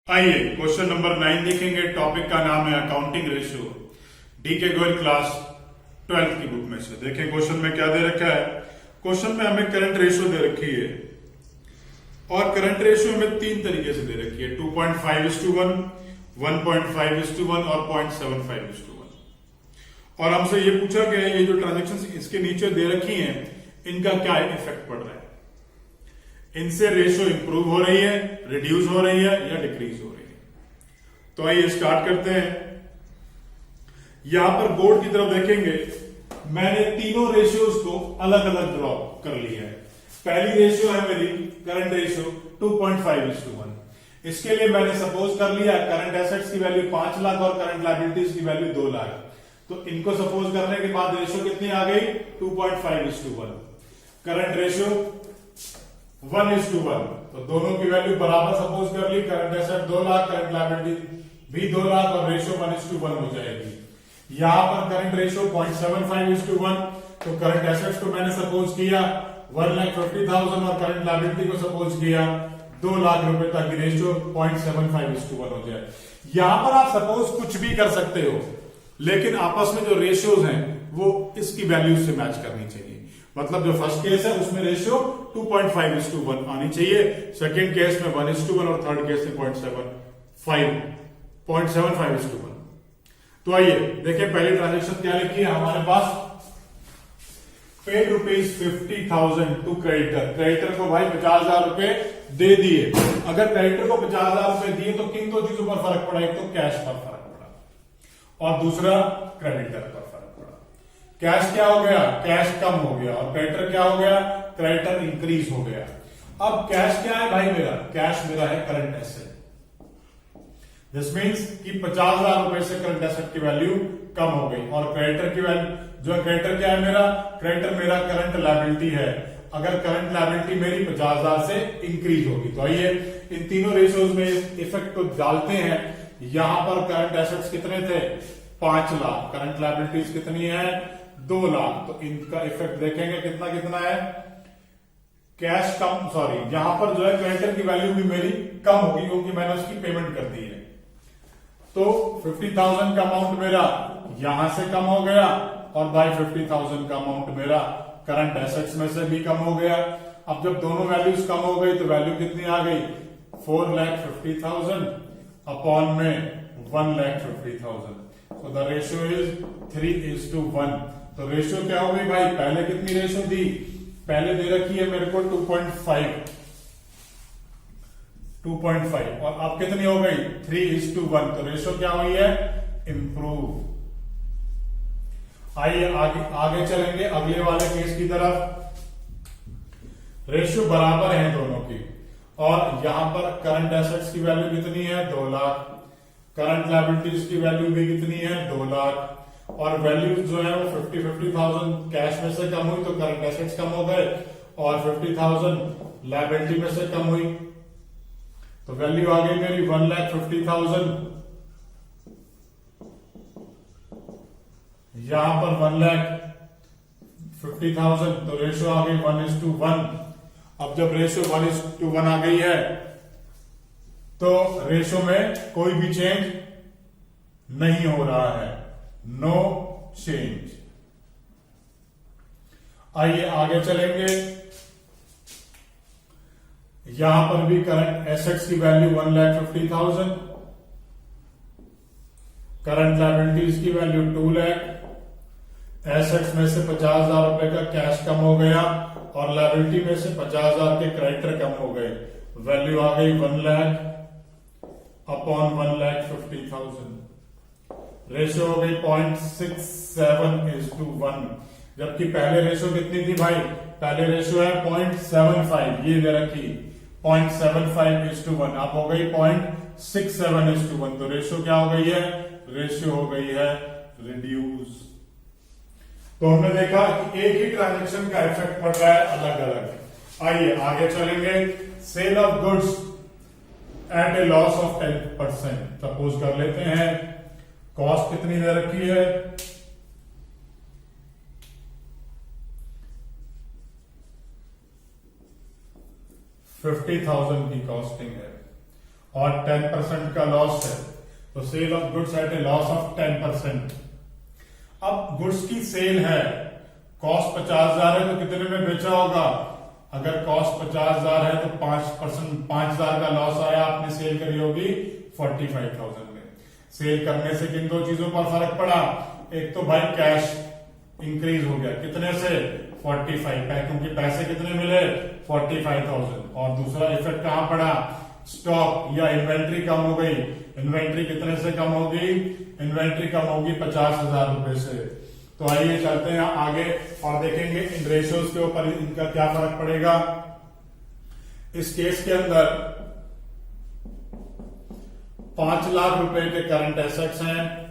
आइए question number 9 देखेंगे। Topic का नाम है accounting ratio, DK Goyal class 12th की बुक में से। देखें क्वेश्चन में क्या दे रखा है। क्वेश्चन में हमें करंट रेशियो दे रखी है और करंट रेशियो हमें तीन तरीके से दे रखी है, 2.5:1, 1.5:1 और 0.75:1। और हमसे ये पूछा गया है ये जो ट्रांजेक्शन इसके नीचे दे रखी हैं इनका क्या इफेक्ट पड़ रहा है, इनसे रेशियो इंप्रूव हो रही है, रिड्यूस हो रही है या डिक्रीज हो रही है। तो आइए स्टार्ट करते हैं। यहां पर बोर्ड की तरफ देखेंगे, मैंने तीनों रेशियोज को अलग अलग ड्रॉ कर लिया है। पहली रेशियो है मेरी करंट रेशियो 2.5:1। इसके लिए मैंने सपोज कर लिया करंट एसेट्स की वैल्यू 5 लाख और करंट लायबिलिटीज की वैल्यू 2 लाख। तो इनको सपोज करने के बाद रेशियो कितनी आ गई 2.5:1। करंट रेशियो 1:1, तो दोनों की वैल्यू बराबर सपोज कर ली। Current asset 2 lakh, current liability भी 2 लाख और रेशियो 1:1 हो जाएगी। यहां पर करंट रेशियो 0.75:1, तो करंट एसेट्स को मैंने सपोज किया 1,50,000 और करंट लायबिलिटी को सपोज किया 2 लाख रुपए, ताकि रेशियो 0.75:1 हो जाए। यहां पर आप सपोज कुछ भी कर सकते हो, लेकिन आपस में जो रेशियोज हैं वो इसकी वैल्यू से मैच करनी चाहिए। मतलब जो फर्स्ट केस है उसमें रेशियो 2.5:1 आनी चाहिए, सेकेंड केस में 1:1 और थर्ड केस में 0.75:1। तो आइए देखें पहली ट्रांजेक्शन क्या लिखी है हमारे पास। Paid ₹50,000 to creditor. क्रेडिटर को भाई 50,000 रुपए दे दिए। अगर क्रेडिटर को 50,000 रुपए दिए तो किन दो चीजों पर फर्क पड़ा, एक तो कैश पर फर्क पड़ा और दूसरा क्रेडिटर पर फर्क पड़ा। कैश क्या हो गया, कैश कम हो गया, और क्रेडिटर क्या हो गया, क्रेडिटर इंक्रीज हो गया। अब कैश क्या है भाई मेरा, कैश मेरा है करंट एसेट। दिस मीन्स कि 50,000 रुपए से करंट एसेट की वैल्यू कम हो गई, और क्रेडिटर की वैल्यू जो क्रेडिटर क्या है मेरा, क्रेडिटर मेरा करंट लायबिलिटी है। अगर करंट लायबिलिटी मेरी 50,000 से इंक्रीज होगी। तो आइए इन तीनों रेशियोज में इफेक्ट को डालते हैं। यहां पर करंट एसेट्स कितने थे 5 लाख, करंट लायबिलिटीज कितनी है 2 लाख। तो इनका इफेक्ट देखेंगे कितना कितना है। कैश कम, सॉरी यहां पर जो है क्रेडिटर की वैल्यू भी मेरी कम होगी क्योंकि मैंने उसकी पेमेंट कर दी है। तो 50,000 का अमाउंट मेरा यहां से कम हो गया, और भाई 50,000 का अमाउंट मेरा करंट एसेट्स में से भी कम हो गया। अब जब दोनों वैल्यूज कम हो गई तो वैल्यू कितनी आ गई 4,50,000 अपॉन में 1,50,000। तो द रेशियो इज 3:1। तो रेशियो क्या हो गई भाई, पहले कितनी रेशियो दी, पहले दे रखी है मेरे को 2.5 और अब कितनी हो गई 3:1। तो रेशियो क्या हुई है, इंप्रूव। आइए आगे चलेंगे अगले वाले केस की तरफ। रेशियो बराबर है दोनों की, और यहां पर करंट एसेट्स की वैल्यू कितनी है 2 लाख, करंट लायबिलिटीज की वैल्यू भी कितनी है 2 लाख, और वैल्यू जो है वो 50,000 कैश में से कम हुई तो करंट एसेट्स कम हो गए, और 50,000 लायबिलिटी में से कम हुई तो वैल्यू आ गई मेरी 1,50,000। यहां पर 1,50,000, तो रेशियो आ गई 1:1। अब जब रेशियो 1:1 आ गई है तो रेशियो में कोई भी चेंज नहीं हो रहा है, नो चेंज। आइए आगे चलेंगे। यहां पर भी करंट एसेट्स की वैल्यू 1,50,000, करंट लायबिलिटीज की वैल्यू 2 लाख, एसेट्स में से 50,000 रुपए का कैश कम हो गया और लायबिलिटी में से 50,000 के क्रेडिटर कम हो गए। वैल्यू आ गई 1 लाख अपॉन 1,50,000। रेशियो हो गई 0.67:1, जबकि पहले रेशियो कितनी थी भाई, पहले रेशियो है 0.75, ये दे रखी 0.75:1, अब हो गई 0.67:1। तो रेशियो क्या हो गई है, रेशियो हो गई है रिड्यूस। तो हमने देखा कि एक ही ट्रांजेक्शन का इफेक्ट पड़ रहा है अलग अलग। आइए आगे चलेंगे। Sale of goods at a loss of 10%। Suppose कर लेते हैं कॉस्ट कितनी दे रखी है 50,000 की कॉस्टिंग है, और 10% का लॉस है, तो sale of goods at a loss of 10%। अब गुड्स की सेल है, कॉस्ट 50,000 है, तो कितने में बेचा होगा? अगर कॉस्ट 50,000 है तो 5% 5,000 का लॉस आया, आपने सेल करी होगी 45,000 में। सेल करने से किन दो चीजों पर फर्क पड़ा? एक तो भाई कैश इंक्रीज हो गया, कितने से? 45, क्योंकि पैसे कितने मिले? 45,000। और दूसरा इफेक्ट कहां पड़ा? स्टॉक या इन्वेंट्री कम हो गई। इन्वेंट्री कितने से कम होगी? इन्वेंट्री कम होगी 50,000 रुपए से। तो आइए चलते हैं आगे और देखेंगे इन रेशियोज के ऊपर इनका क्या फर्क पड़ेगा। इस केस के अंदर 5 लाख रुपए के करंट एसेट्स हैं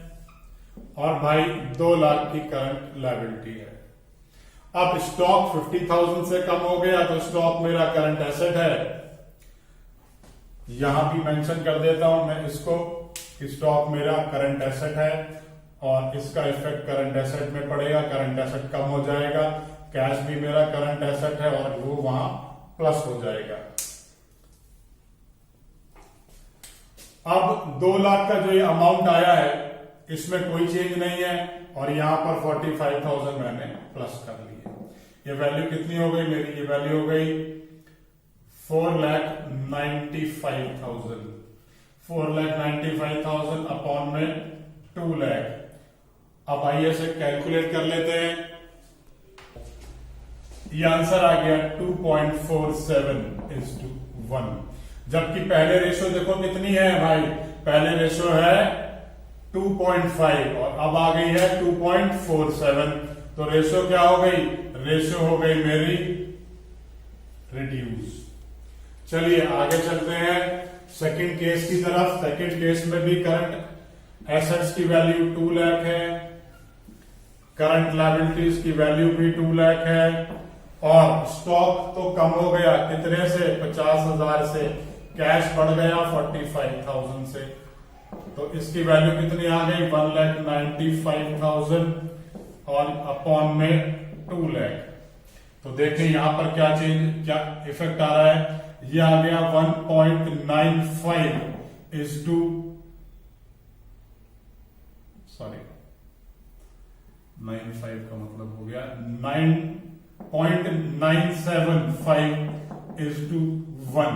और भाई 2 लाख की करंट लायबिलिटी है। अब स्टॉक 50,000 से कम हो गया तो स्टॉक मेरा करंट एसेट है। यहां भी मेंशन कर देता हूं मैं इसको कि स्टॉक मेरा करंट एसेट है और इसका इफेक्ट करंट एसेट में पड़ेगा, करंट एसेट कम हो जाएगा। कैश भी मेरा करंट एसेट है और वो वहां प्लस हो जाएगा। अब 2 लाख का जो ये अमाउंट आया है इसमें कोई चेंज नहीं है और यहां पर 45,000 मैंने प्लस कर लिया। ये वैल्यू कितनी हो गई मेरी? ये वैल्यू हो गई 4,95,000। 4,95,000 अपॉन में 2 लाख। अब आइए से कैलकुलेट कर लेते हैं। ये आंसर आ गया 2.47:1। जबकि पहले रेशो देखो कितनी है भाई? पहले रेशो है 2.5 और अब आ गई है 2.47। तो रेशो क्या हो गई? रेशो हो गई मेरी रिड्यूस। चलिए आगे चलते हैं सेकंड केस की तरफ। सेकंड केस में भी करंट एसेट्स की वैल्यू 2 लाख है, करंट लायबिलिटीज की वैल्यू भी 2 लाख है और स्टॉक तो कम हो गया, कितने से? 50,000 से। कैश बढ़ गया 45,000 से। तो इसकी वैल्यू कितनी आ गई? 1,95,000 और अपॉन में 2 लाख। तो देखें यहां पर क्या इफेक्ट आ रहा है? ये आ गया 1.95 95 का मतलब हो गया 9.975:1।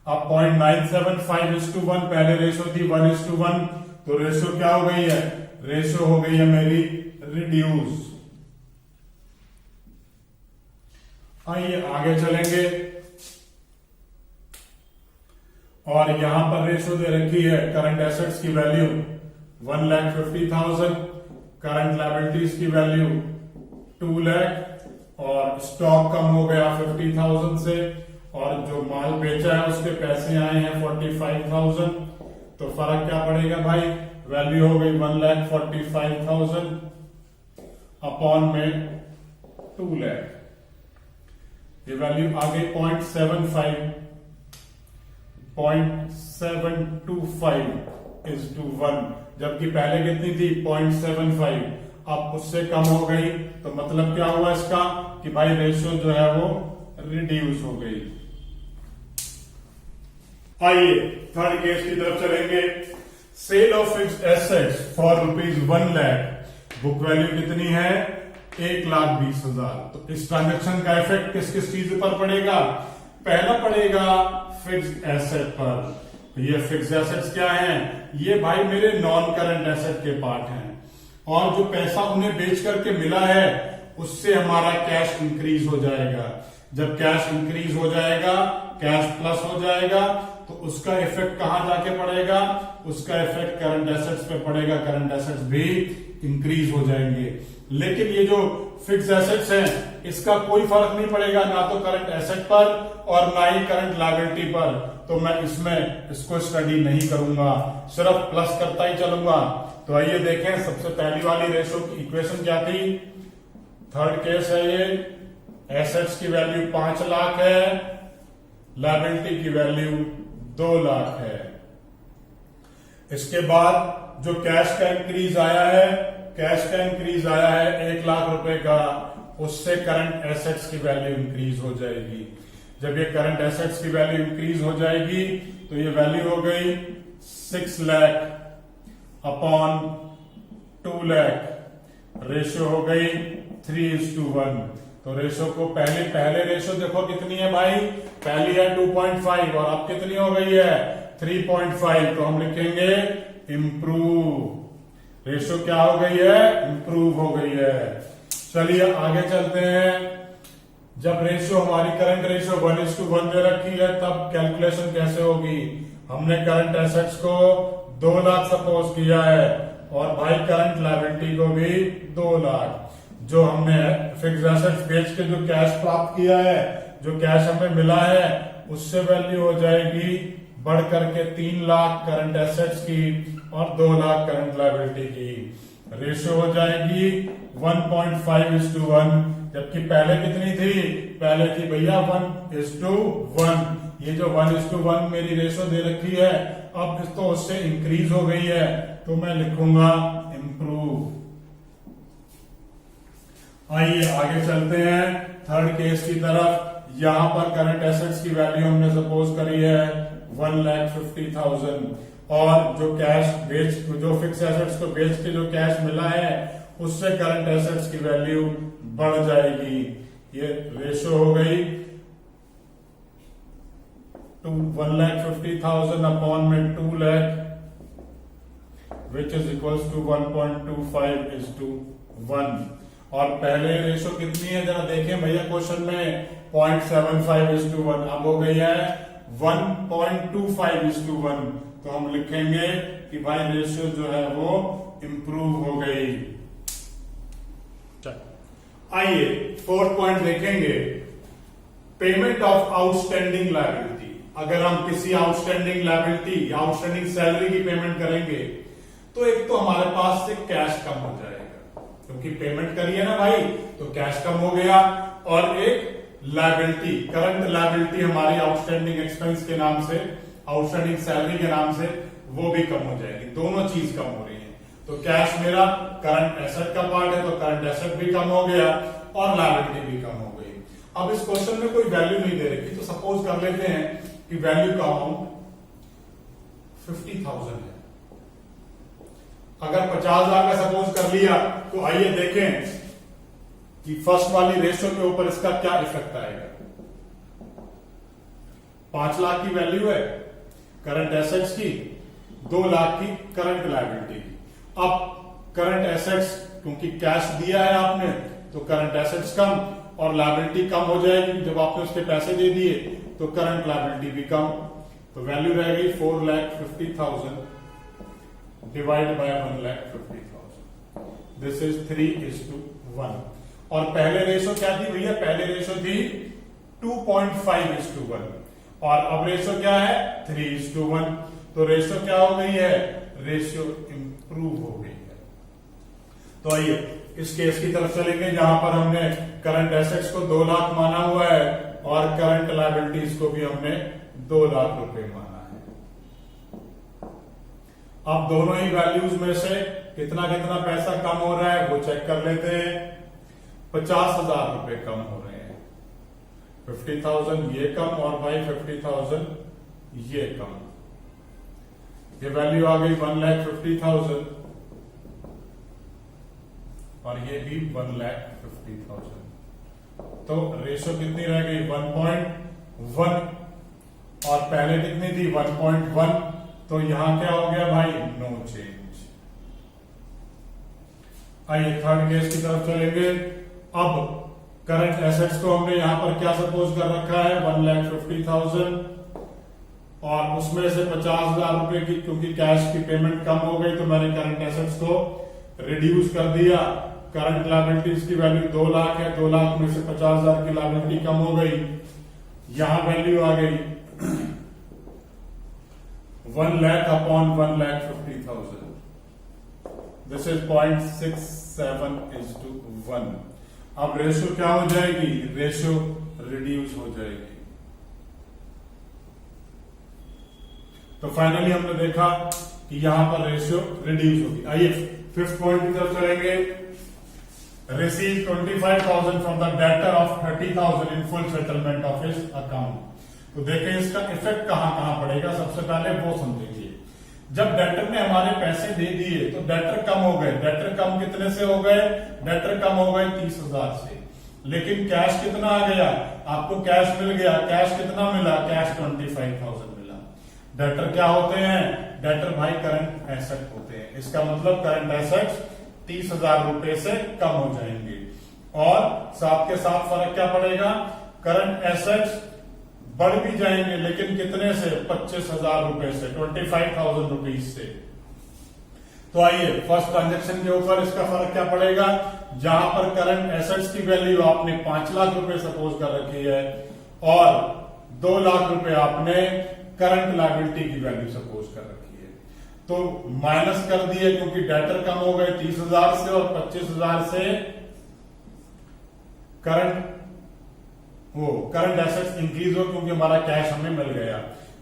अब 0.975:1 पहले रेशो थी 1:1, तो रेशो क्या हो गई है? रेशो हो गई है मेरी रिड्यूस। आइए आगे चलेंगे और यहां पर रेशो दे रखी है करंट एसेट्स की वैल्यू 1,50,000, करंट लायबिलिटीज की वैल्यू 2 लाख और स्टॉक कम हो गया 50,000 से और जो माल बेचा है उसके पैसे आए हैं 45,000। तो फर्क क्या पड़ेगा भाई? वैल्यू हो गई 1,45,000 अपॉन में 2 लाख। ये वैल्यू आ गई 0.725:1, जबकि पहले कितनी थी? 0.75। अब उससे कम हो गई तो मतलब क्या हुआ इसका कि भाई रेशियो जो है वो रिड्यूस हो गई। आइए थर्ड केस की तरफ चलेंगे। Sale of fixed assets for ₹1 lakh. Book value कितनी है? 1,20,000। तो इस ट्रांजेक्शन का इफेक्ट किस किस चीज पर पड़ेगा? पहला पड़ेगा फिक्स्ड एसेट पर। तो ये फिक्स्ड एसेट्स क्या हैं? ये भाई मेरे नॉन करंट एसेट के पार्ट हैं और जो पैसा उन्हें बेच करके मिला है उससे हमारा कैश इंक्रीज हो जाएगा। जब कैश इंक्रीज हो जाएगा, कैश प्लस हो जाएगा, तो उसका इफेक्ट कहां जाके पड़ेगा? उसका इफेक्ट करंट एसेट्स पे पड़ेगा। करंट एसेट्स भी इंक्रीज हो जाएंगे। लेकिन ये जो फिक्स्ड एसेट्स हैं इसका कोई फर्क नहीं पड़ेगा, ना तो करंट एसेट पर और ना ही करंट लायबिलिटी पर। तो मैं इसको स्टडी नहीं करूंगा, सिर्फ प्लस करता ही चलूंगा। तो आइए देखें, सबसे पहली वाली रेशो की इक्वेशन क्या थी? थर्ड केस है ये। एसेट्स की वैल्यू 5 लाख है, लायबिलिटी की वैल्यू 2 लाख है। इसके बाद जो कैश का इंक्रीज आया है, कैश का इंक्रीज आया है 1 लाख रुपए का, उससे करंट एसेट्स की वैल्यू इंक्रीज हो जाएगी। जब ये करंट एसेट्स की वैल्यू इंक्रीज हो जाएगी तो तो ये वैल्यू हो गई 6 लाख अपॉन 2 लाख, रेशियो हो गई 3:1। तो रेशियो को पहले रेशियो देखो कितनी है भाई, पहली है 2.5 और अब कितनी हो गई है 3.5। तो हम लिखेंगे इम्प्रूव। रेशियो क्या हो गई है, इम्प्रूव हो गई है। चलिए आगे चलते हैं। जब रेशियो हमारी करंट रेशियो 1:1 दे रखी है तब कैलकुलेशन कैसे होगी। हमने करंट एसेट्स को 2 लाख सपोज किया है और भाई करंट लायबिलिटी को भी 2 लाख। जो हमने फिक्स्ड एसेट्स बेच के जो कैश प्राप्त किया है, जो कैश हमें मिला है, उससे वैल्यू हो जाएगी बढ़ करके 3 लाख करंट एसेट्स की और 2 लाख करंट लायबिलिटी की। रेशियो हो जाएगी 1.5:1, जबकि पहले कितनी थी, पहले थी भैया 1:1। ये जो 1:1 मेरी रेशियो दे रखी है, अब तो उससे इंक्रीज हो गई है, तो मैं लिखूंगा इम्प्रूव। आइए आगे चलते हैं थर्ड केस की तरफ। यहां पर करंट एसेट्स की वैल्यू हमने सपोज करी है 1,50,000 और जो कैश जो फिक्स एसेट्स को बेच के जो कैश मिला है उससे करंट एसेट्स की वैल्यू बढ़ जाएगी। ये रेशियो हो गई 1,50,000 अपॉन में 2 lakh which is equals to 1.25:1। और पहले रेशियो कितनी है जरा देखें भैया क्वेश्चन में 0.75:1, अब हो गई है 1.25:1। तो हम लिखेंगे कि भाई रेशियो जो है वो इंप्रूव हो गई। आइए फोर्थ पॉइंट देखेंगे, पेमेंट ऑफ आउटस्टैंडिंग लायबिलिटी। अगर हम किसी आउटस्टैंडिंग लायबिलिटी या आउटस्टैंडिंग सैलरी की पेमेंट करेंगे तो एक तो हमारे पास से कैश कम हो जाएगा, क्योंकि पेमेंट करी है ना भाई, तो कैश कम हो गया। और एक लायबिलिटी, करंट लायबिलिटी हमारी आउटस्टैंडिंग एक्सपेंस के नाम से, आउटस्टैंडिंग सैलरी के नाम से, वो भी कम हो जाएगी। दोनों चीज कम हो रही है। तो कैश मेरा करंट एसेट का पार्ट है, तो करंट एसेट भी कम हो गया और लायबिलिटी भी कम हो गई। अब इस क्वेश्चन में कोई वैल्यू नहीं दे रखी, तो सपोज कर लेते हैं कि वैल्यू का अमाउंट 50,000 है। अगर 50,000 का सपोज कर लिया तो आइए देखें कि फर्स्ट वाली रेशियो के ऊपर इसका क्या इफेक्ट आएगा। 5 लाख की वैल्यू है करंट एसेट्स की, 2 लाख की करंट लायबिलिटी की। अब करंट एसेट्स क्योंकि कैश दिया है आपने, तो करंट एसेट्स कम और लायबिलिटी कम हो जाएगी। जब आपने उसके पैसे दे दिए तो करंट लायबिलिटी भी कम, तो वैल्यू रहेगी 4,50,000 डिवाइड बाय 1,50,000। This is 3:1। और पहले रेशियो क्या थी भैया, पहले रेशियो थी 2.5:1 और अब रेशियो क्या है 3:1। तो रेशियो क्या हो गई है, रेशियो इंप्रूव हो गई है। तो आइए इस केस की तरफ चलेंगे जहां पर हमने करंट एसेट्स को 2 लाख माना हुआ है और करंट लायबिलिटीज को भी हमने 2 लाख रुपए माना है। अब दोनों ही वैल्यूज में से कितना कितना पैसा कम हो रहा है वो चेक कर लेते हैं। 50,000 रुपए कम हो रहे हैं, 50,000 ये कम और भाई 50,000 ये कम। ये वैल्यू आ गई 1,50,000 और ये भी 1,50,000। तो रेशियो कितनी रह गई 1.1 और पहले कितनी थी 1.1। तो यहां क्या हो गया भाई, नो चेंज। आइए थर्ड केस की तरफ चलेंगे। अब करंट एसेट्स को हमने यहां पर क्या सपोज कर रखा है 1,50,000 और उसमें से 50,000 रुपए की क्योंकि कैश की पेमेंट कम हो गई तो मैंने करंट एसेट्स को रिड्यूस कर दिया। करंट लायबिलिटीज की वैल्यू 2 लाख है, 2 लाख में से 50,000 की लायबिलिटी कम हो गई। यहां वैल्यू आ गई 1 लाख अपॉन 1,50,000। This is 0.67:1। अब रेशियो क्या हो जाएगी, रेशियो रिड्यूस हो जाएगी। तो फाइनली हमने देखा कि यहां पर रेशियो रिड्यूस होगी। आइए फिफ्थ पॉइंट की तरफ चलेंगे। Receive 25,000 from the debtor of 30,000 in full settlement of his account. तो देखें इसका इफेक्ट कहां कहां पड़ेगा, सबसे पहले वो समझेंगे। जब डेटर ने हमारे पैसे दे दिए तो डेटर कम हो गए। डेटर कम कितने से हो गए? डेटर कम हो गए 30,000 से। लेकिन कैश कितना आ गया? आपको कैश मिल गया। कैश कितना मिला? कैश 25,000 मिला। डेटर क्या होते हैं? डेटर भाई करंट एसेट होते हैं। इसका मतलब करंट एसेट्स 30,000 रुपए से कम हो जाएंगे। और साथ के साथ फर्क क्या पड़ेगा? करंट एसेट्स बढ़ भी जाएंगे, लेकिन कितने से? 25,000 रुपए से, 25,000 रुपीज से। तो आइए फर्स्ट ट्रांजेक्शन के ऊपर इसका फर्क क्या पड़ेगा? जहां पर करंट एसेट्स की वैल्यू आपने 5 लाख रुपए सपोज कर रखी है और 2 लाख रुपए आपने करंट लायबिलिटी की वैल्यू सपोज कर रखी है, तो माइनस कर दिए क्योंकि डेटर कम हो गए 30,000 से और 25,000 से करंट एसेट्स इंक्रीज हो क्योंकि हमारा कैश हमें मिल गया।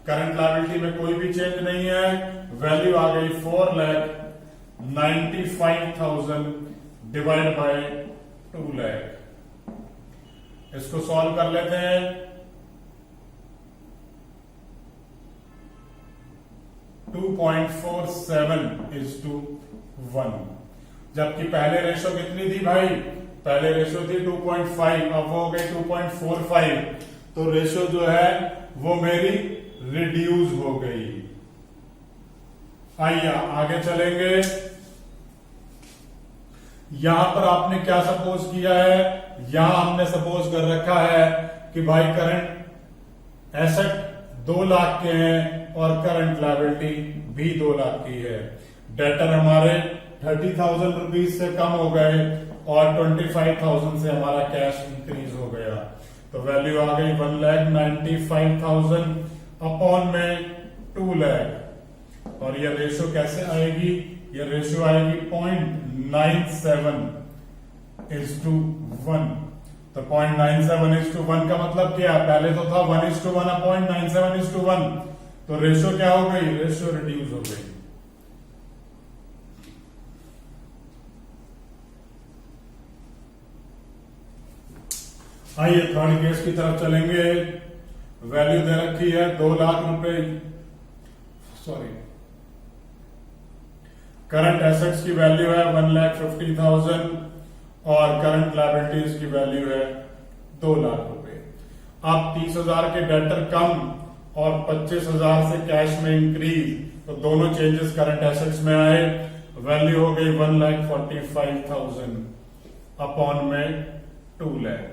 करंट लायबिलिटी में कोई भी चेंज नहीं है। वैल्यू आ गई 4,95,000 डिवाइड बाय 2 लाख। इसको सॉल्व कर लेते हैं। (2.47:1), जबकि पहले रेशो कितनी थी भाई? पहले रेशो थी 2.5, अब वो हो गई 2.45। तो रेशो जो है वो मेरी रिड्यूस हो गई। आइए आगे चलेंगे। यहां पर आपने क्या सपोज किया है? यहां हमने सपोज कर रखा है कि भाई करंट एसेट 2 लाख के हैं और करंट लायबिलिटी भी 2 लाख की है। डेटर हमारे 30,000 रुपीज से कम हो गए और 25,000 से हमारा कैश इंक्रीज हो गया। तो वैल्यू आ गई 1,95,000 अपॉन में 2 लाख। और ये रेशो कैसे आएगी? ये रेशो आएगी 0.97:1। तो 0.97:1 का मतलब क्या? पहले तो था 1:1, 0.97:1। तो रेशो क्या हो गई? रेशो रिड्यूस हो गई। आइए थर्ड केस की तरफ चलेंगे। वैल्यू दे रखी है 2 लाख रुपए, करंट एसेट्स की वैल्यू है 1,50,000 और करंट लायबिलिटीज की वैल्यू है 2 लाख रुपए। अब 30,000 के डेटर कम और 25,000 से कैश में इंक्रीज, तो दोनों चेंजेस करंट एसेट्स में आए। वैल्यू हो गई 1,45,000 अपॉन में 2 लाख।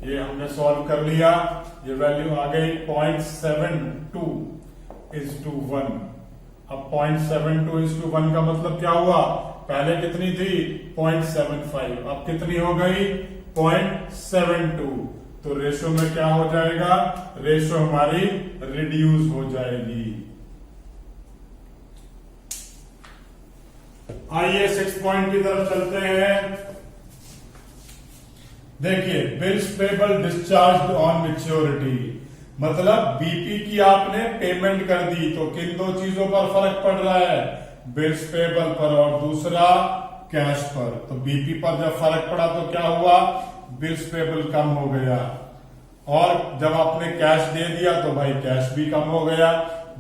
ये हमने सॉल्व कर लिया। ये वैल्यू आ गई 0.72:1। अब 0.72:1 का मतलब क्या हुआ? पहले कितनी थी? 0.75, अब कितनी हो गई? 0.72। तो रेशो में क्या हो जाएगा? रेशो हमारी रिड्यूस हो जाएगी। आइए 6 पॉइंट की तरफ चलते हैं। देखिए, bills payable discharge on maturity, मतलब बीपी की आपने पेमेंट कर दी, तो किन 2 चीजों पर फर्क पड़ रहा है? बिल्स पेबल पर और दूसरा कैश पर। तो बीपी पर जब फर्क पड़ा तो क्या हुआ? बिल्स पेबल कम हो गया। और जब आपने कैश दे दिया तो भाई कैश भी कम हो गया।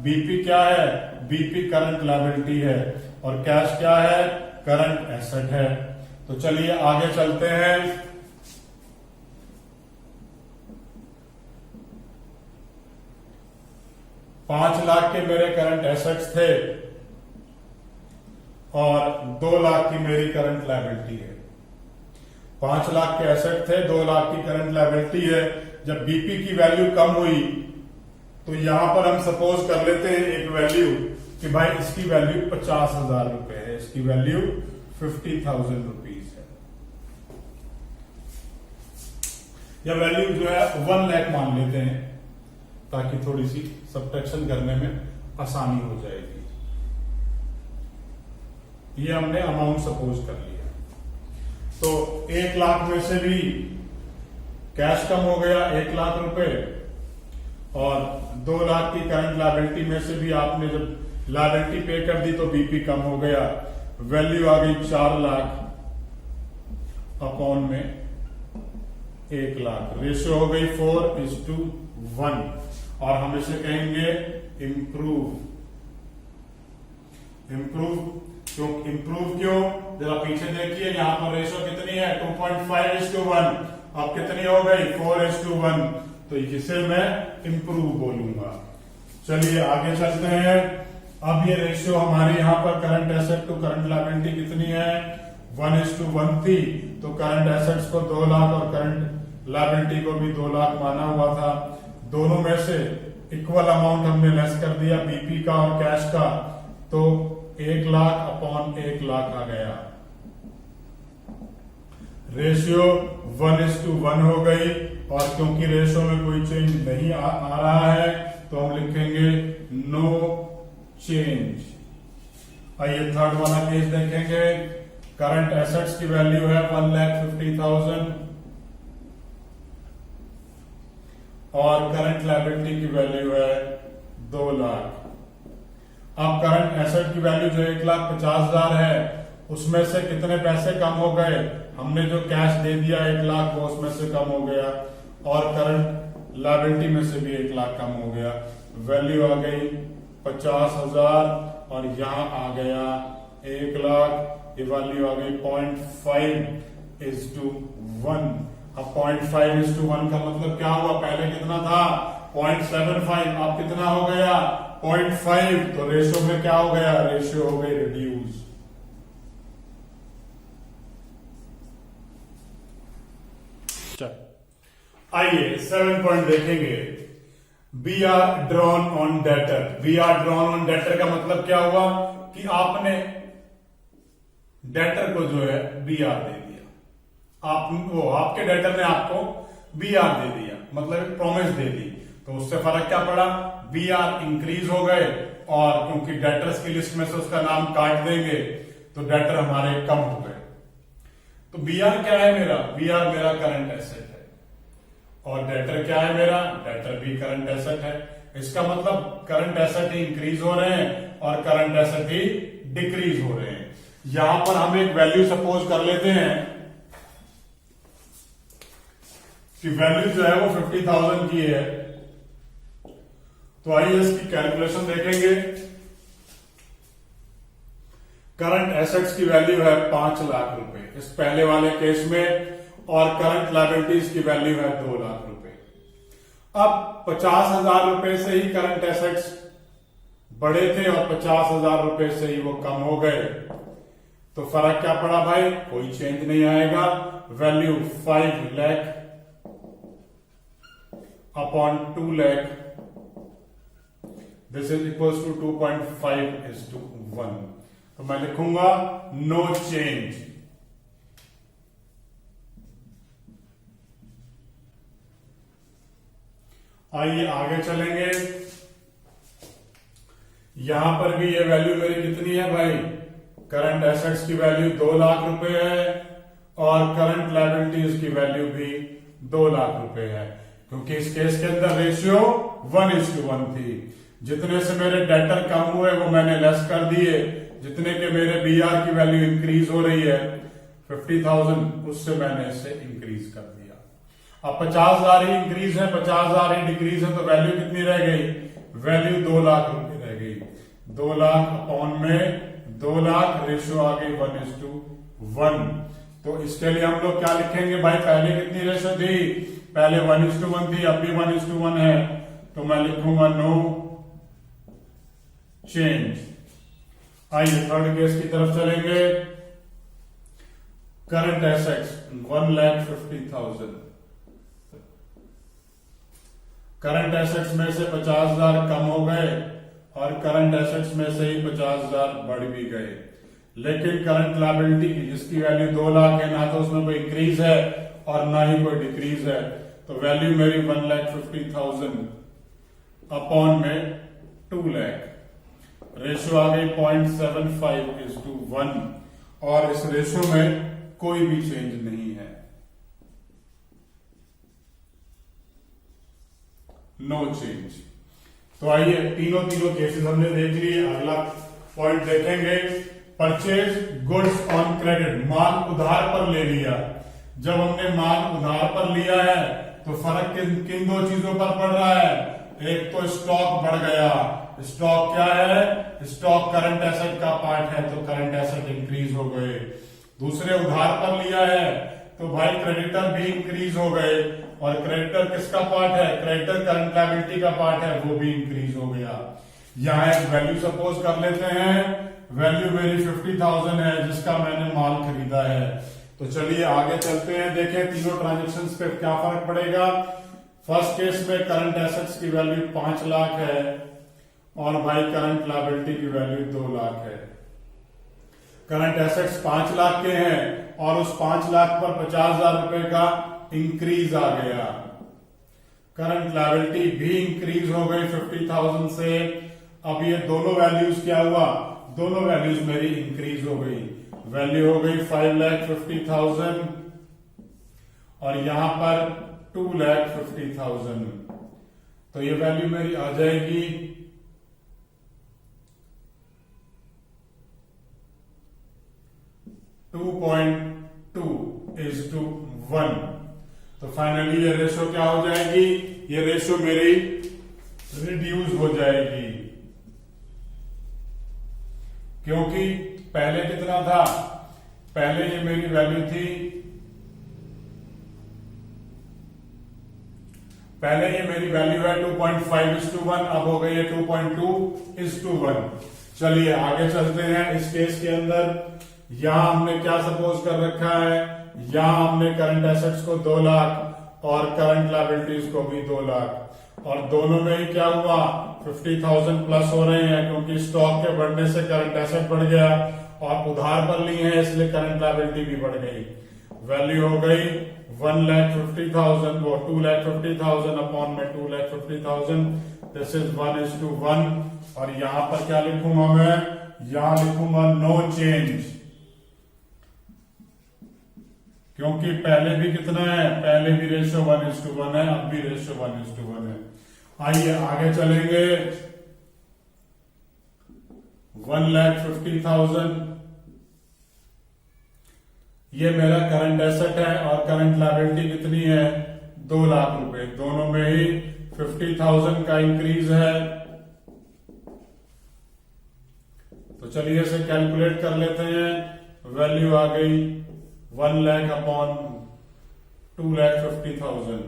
बीपी क्या है? बीपी करंट लायबिलिटी है और कैश क्या है? करंट एसेट है। तो चलिए आगे चलते हैं। 5 लाख के मेरे करंट एसेट्स थे और 2 लाख की मेरी करंट लायबिलिटी है। 5 लाख के एसेट थे, 2 लाख की करंट लायबिलिटी है। जब बीपी की वैल्यू कम हुई तो यहां पर हम सपोज कर लेते हैं एक वैल्यू कि भाई इसकी वैल्यू 50,000 रुपए है, इसकी वैल्यू 50,000 रुपीज है, या वैल्यू जो है 1 लाख मान लेते हैं ताकि थोड़ी सी सब्ट्रैक्शन करने में आसानी हो जाएगी। ये हमने अमाउंट सपोज कर लिया। तो 1 लाख में से भी कैश कम हो गया 1 लाख रुपए और 2 लाख की करंट लायबिलिटी में से भी आपने जब लायबिलिटी पे कर दी तो बीपी कम हो गया। वैल्यू आ गई 4 लाख अपॉन में 1 लाख। रेशियो हो गई 4:1। 1 और हम इसे कहेंगे इम्प्रूव। क्यों इम्प्रूव क्यों? जरा पीछे देखिए, यहां पर रेशो कितनी है 2.5:1, अब कितनी हो गई 4:1, तो इसे मैं इम्प्रूव बोलूंगा। चलिए आगे चलते हैं। अब ये रेशियो हमारे यहाँ पर current asset to current liability कितनी है 1:1 थी, तो करंट एसेट्स को 2 लाख और करंट लायबिलिटी को भी 2 लाख माना हुआ था। दोनों में से इक्वल अमाउंट हमने लेस कर दिया बीपी का और कैश का, तो 1 लाख अपॉन 1 लाख आ गया। रेशियो 1:1 हो गई, और क्योंकि रेशियो में कोई चेंज नहीं आ रहा है तो हम लिखेंगे नो चेंज। आइए थर्ड वाला केस देखेंगे। करंट एसेट्स की वैल्यू है 1,50,000 और करंट लायबिलिटी की वैल्यू है 2 लाख। अब करंट एसेट की वैल्यू जो 1,50,000 है उसमें से कितने पैसे कम हो गए, हमने जो कैश दे दिया 1 लाख वो उसमें से कम हो गया, और करंट लायबिलिटी में से भी 1 लाख कम हो गया। वैल्यू आ गई 50,000 और यहां आ गया 1 लाख। ये वैल्यू आ गई 0.5:1। अब 0.5:1 का मतलब क्या हुआ, पहले कितना था 0.75, अब कितना हो गया 0.5, तो रेशियो में क्या हो गया, रेशियो हो गई रिड्यूस। आइए 7 पॉइंट देखेंगे। B R drawn on debtor. B R drawn on debtor का मतलब क्या हुआ कि आपने डेटर को जो है बी आर दे दिया, आपके डेटर ने आपको बी आर दे दिया, मतलब एक प्रॉमिस दे दी, तो उससे फर्क क्या पड़ा, बी आर इंक्रीज हो गए, और क्योंकि डेटर्स की लिस्ट में से उसका नाम काट देंगे तो डेटर हमारे कम हो गए। तो बी आर क्या है मेरा, बी आर मेरा करंट एसेट है, और डेटर क्या है मेरा, डेटर भी करंट एसेट है। इसका मतलब करंट एसेट ही इंक्रीज हो रहे हैं और करंट एसेट ही डिक्रीज हो रहे हैं। यहां पर हम एक वैल्यू सपोज कर लेते हैं कि वैल्यू जो है वो 50,000 की है, तो आइए इसकी कैलकुलेशन देखेंगे। करंट एसेट्स की वैल्यू है 5 लाख रुपए इस पहले वाले केस में, और करंट लायबिलिटीज की वैल्यू है 2 लाख रुपए। अब 50,000 रुपए से ही करंट एसेट्स बड़े थे और 50,000 रुपए से ही वो कम हो गए, तो फर्क क्या पड़ा भाई, कोई चेंज नहीं आएगा। Value 5 lakh upon 2 lakh, this is equals to 2.5:1, तो मैं लिखूंगा नो चेंज। आइए आगे चलेंगे। यहां पर भी ये वैल्यू मेरी कितनी है भाई, करंट एसेट्स की वैल्यू 2 लाख रुपए है और करंट लायबिलिटीज की वैल्यू भी 2 लाख रुपए है, क्योंकि इस केस के अंदर रेशियो 1:1 थी। जितने से मेरे डेटर कम हुए वो मैंने लेस कर दिए, जितने के मेरे बी आर की वैल्यू इंक्रीज हो रही है 50,000, उससे मैंने इसे इंक्रीज कर दिया। अब 50,000 ही इंक्रीज है, 50,000 ही डिक्रीज है, तो वैल्यू कितनी रह गई, वैल्यू 2 लाख रुपए रह गई। 2 लाख अपॉन में 2 लाख, रेशियो आ गई 1:1। तो इसके लिए हम लोग क्या लिखेंगे भाई, पहले कितनी रेशियो थी, पहले 1:1 थी, अब भी 1:1 है, तो मैं लिखूंगा नो चेंज। आइए थर्ड केस की तरफ चलेंगे। करंट एसेट्स 1,50,000, करंट एसेट्स में से 50,000 कम हो गए और करंट एसेट्स में से ही 50,000 बढ़ भी गए, लेकिन करंट लायबिलिटी की जिसकी वैल्यू 2 लाख है, ना तो उसमें कोई इंक्रीज है और ना ही कोई डिक्रीज है, तो वैल्यू मेरी 1,50,000 अपॉन में 2 लाख, रेशियो आ गई 0.75:1, और इस रेशियो में कोई भी चेंज नहीं है, नो चेंज। तो आइए तीनों केसेस हमने देख लिए। अगला पॉइंट देखेंगे, परचेज गुड्स ऑन क्रेडिट। माल उधार पर ले लिया। जब हमने माल उधार पर लिया है तो फर्क किन दो चीजों पर पड़ रहा है। एक तो स्टॉक बढ़ गया, स्टॉक क्या है, स्टॉक करंट एसेट का पार्ट है तो करंट एसेट इंक्रीज हो गए। दूसरे उधार पर लिया है तो भाई क्रेडिटर भी इंक्रीज हो गए, और क्रेडिटर किसका पार्ट है, क्रेडिटर करंट लायबिलिटी का पार्ट है, वो भी इंक्रीज हो गया। यहां एक वैल्यू सपोज कर लेते हैं, वैल्यू मेरी 50,000 है जिसका मैंने माल खरीदा है। तो चलिए आगे चलते हैं, देखें तीनों ट्रांजेक्शन्स पे क्या फर्क पड़ेगा। फर्स्ट केस में करंट एसेट्स की वैल्यू 5 लाख है और भाई करंट लायबिलिटी की वैल्यू 2 लाख है। करंट एसेट्स 5 लाख के हैं और उस 5 लाख पर 50,000 रुपए का इंक्रीज आ गया। करंट लायबिलिटी भी इंक्रीज हो गई 50,000 से। अब ये दोनों वैल्यूज क्या हुआ, दोनों वैल्यूज मेरी इंक्रीज हो गई। वैल्यू हो गई 5,50,000 और यहां पर 2,50,000। तो ये वैल्यू मेरी आ जाएगी 2.2:1। तो फाइनली ये रेशो क्या हो जाएगी, ये रेशो मेरी रिड्यूस हो जाएगी, क्योंकि पहले कितना था, पहले ये मेरी वैल्यू थी, पहले ये मेरी वैल्यू है 2.5:1, अब हो गई है 2.2:1। चलिए आगे चलते हैं। इस केस के अंदर यहां हमने क्या सपोज कर रखा है, यहां हमने करंट एसेट्स को 2 लाख और करंट लायबिलिटीज को भी 2 लाख, और दोनों में ही क्या हुआ 50,000 प्लस हो रहे हैं, क्योंकि स्टॉक के बढ़ने से करंट एसेट बढ़ गया और उधार पर ली है इसलिए करंट लायबिलिटी भी बढ़ गई। वैल्यू हो गई 1,50,000, वो 2,50,000 अपॉन में 2,50,000, दिस इज 1:1। और यहां पर क्या लिखूंगा मैं, यहां लिखूंगा नो चेंज, क्योंकि पहले भी कितना है, पहले भी रेशियो 1:1 है, अब भी रेशियो 1:1 है। आइए आगे चलेंगे। 1,50,000 ये मेरा करंट एसेट है और करंट लायबिलिटी कितनी है 2 लाख रुपए, दोनों में ही 50,000 का इंक्रीज है। तो चलिए इसे कैलकुलेट कर लेते हैं। वैल्यू आ गई 1 लाख अपॉन 2,50,000।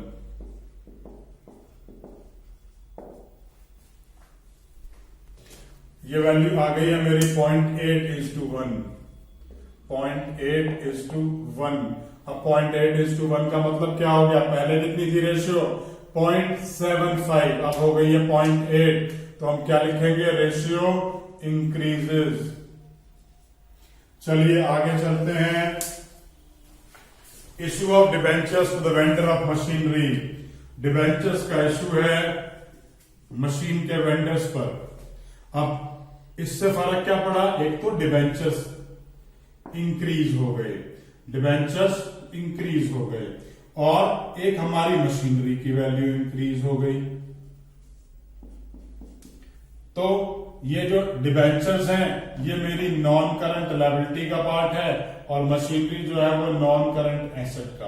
ये वैल्यू आ गई है मेरी 0.8:1, 0.8:1। अब 0.8:1 का मतलब क्या हो गया, पहले कितनी थी रेशियो 0.75, अब हो गई है 0.8। तो हम क्या लिखेंगे, रेशियो इंक्रीजेस। चलिए आगे चलते हैं। Issue of debentures to the vendor of machinery. Debentures का इश्यू है मशीन के वेंडर्स पर। अब इससे फर्क क्या पड़ा, एक तो डिबेंचर्स इंक्रीज हो गए, डिबेंचर्स इंक्रीज हो गए, और एक हमारी मशीनरी की वैल्यू इंक्रीज हो गई। तो ये जो डिबेंचर्स हैं ये मेरी नॉन करंट लायबिलिटी का पार्ट है और मशीनरी जो है वो नॉन करंट एसेट का।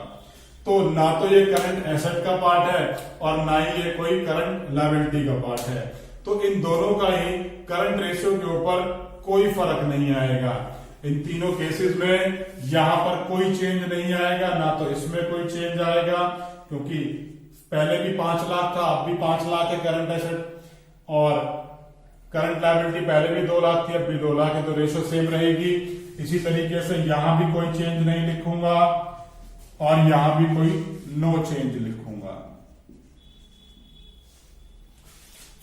तो ना तो ये करंट एसेट का पार्ट है और ना ही ये कोई करंट लायबिलिटी का पार्ट है। तो इन दोनों का ही करंट रेशियो के ऊपर कोई फर्क नहीं आएगा। इन तीनों केसेस में यहां पर कोई चेंज नहीं आएगा, ना तो इसमें कोई चेंज आएगा, क्योंकि पहले भी 5 लाख था, अब भी 5 लाख है करंट एसेट, और करंट लायबिलिटी पहले भी 2 लाख थी, अब भी 2 लाख है, तो रेशियो सेम रहेगी। इसी तरीके से यहां भी कोई चेंज नहीं लिखूंगा और यहां भी कोई नो चेंज लिखूंगा।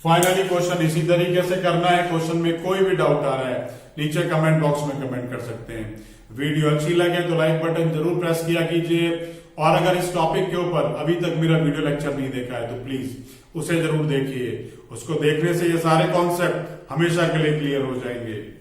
फाइनली क्वेश्चन इसी तरीके से करना है। क्वेश्चन में कोई भी डाउट आ रहा है नीचे कमेंट बॉक्स में कमेंट कर सकते हैं। वीडियो अच्छी लगे तो लाइक बटन जरूर प्रेस किया कीजिए, और अगर इस टॉपिक के ऊपर अभी तक मेरा वीडियो लेक्चर नहीं देखा है तो प्लीज उसे जरूर देखिए। उसको देखने से ये सारे कॉन्सेप्ट हमेशा के लिए क्लियर हो जाएंगे।